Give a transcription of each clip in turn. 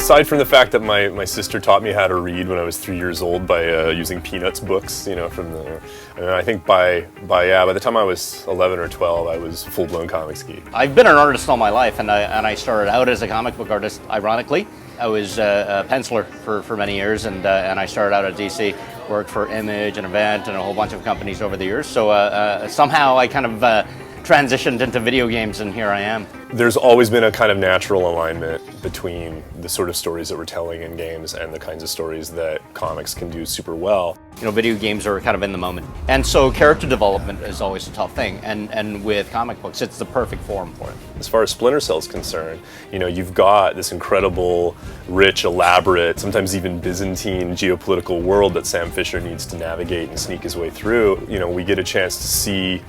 Aside from the fact that my sister taught me how to read when I was 3 years old by using Peanuts books, you know, and I think by the time I was 11 or 12, I was a full-blown comics geek. I've been an artist all my life, and I started out as a comic book artist, ironically. I was a penciler for many years, and I started out at DC, worked for Image and Event and a whole bunch of companies over the years. So somehow I kind of transitioned into video games, and here I am. There's always been a kind of natural alignment between the sort of stories that we're telling in games and the kinds of stories that comics can do super well. You know, video games are kind of in the moment. And so character development is always a tough thing. And with comic books, it's the perfect forum for it. As far as Splinter Cell is concerned, you know, you've got this incredible, rich, elaborate, sometimes even Byzantine geopolitical world that Sam Fisher needs to navigate and sneak his way through. You know, we get a chance to see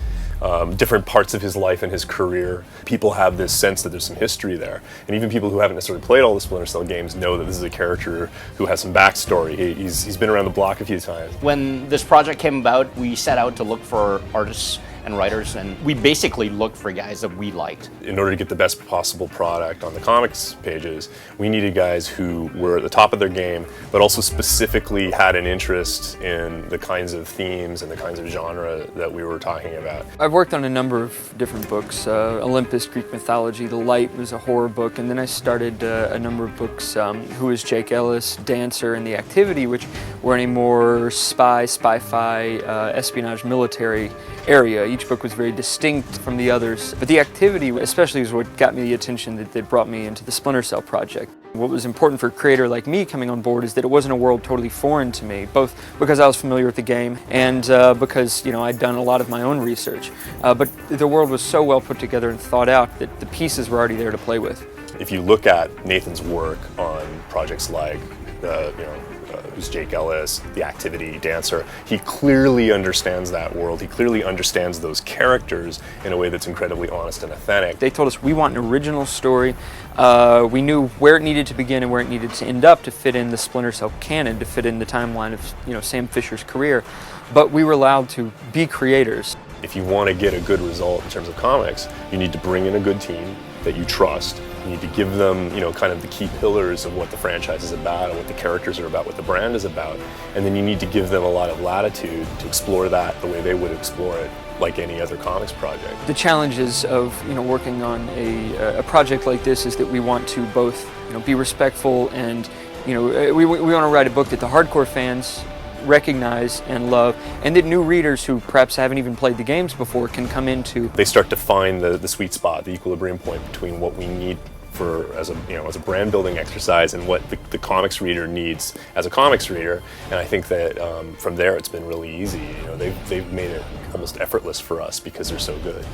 different parts of his life and his career. People have this sense that there's some history there. And even people who haven't necessarily played all the Splinter Cell games know that this is a character who has some backstory. He's been around the block a few times. When this project came about, we set out to look for artists and writers, and we basically looked for guys that we liked. In order to get the best possible product on the comics pages, we needed guys who were at the top of their game, but also specifically had an interest in the kinds of themes and the kinds of genre that we were talking about. I've worked on a number of different books. Olympus, Greek mythology, The Light was a horror book, and then I started a number of books, Who is Jake Ellis, Dancer, and The Activity, which were in a more spy-fi, espionage, military area. Each book was very distinct from the others, but The Activity especially is what got me the attention that brought me into the Splinter Cell project. What was important for a creator like me coming on board is that it wasn't a world totally foreign to me, both because I was familiar with the game and because, you know, I'd done a lot of my own research. But the world was so well put together and thought out that the pieces were already there to play with. If you look at Nathan's work on projects like Who's Jake Ellis, The Activity, Dancer, he clearly understands that world. He clearly understands those characters in a way that's incredibly honest and authentic. They told us we want an original story. We knew where it needed to begin and where it needed to end up to fit in the Splinter Cell canon, to fit in the timeline of, you know, Sam Fisher's career. But we were allowed to be creators. If you want to get a good result in terms of comics, you need to bring in a good team that you trust. You need to give them, you know, kind of the key pillars of what the franchise is about and what the characters are about, what the brand is about. And then you need to give them a lot of latitude to explore that the way they would explore it, like any other comics project. The challenges of, you know, working on a project like this is that we want to both, you know, be respectful and, you know, we want to write a book that the hardcore fans recognize and love, and that new readers who perhaps haven't even played the games before can come into. They start to find the sweet spot, the equilibrium point between what we need as a brand building exercise and what the comics reader needs as a comics reader. And I think that from there it's been really easy. You know, they've made it almost effortless for us because they're so good.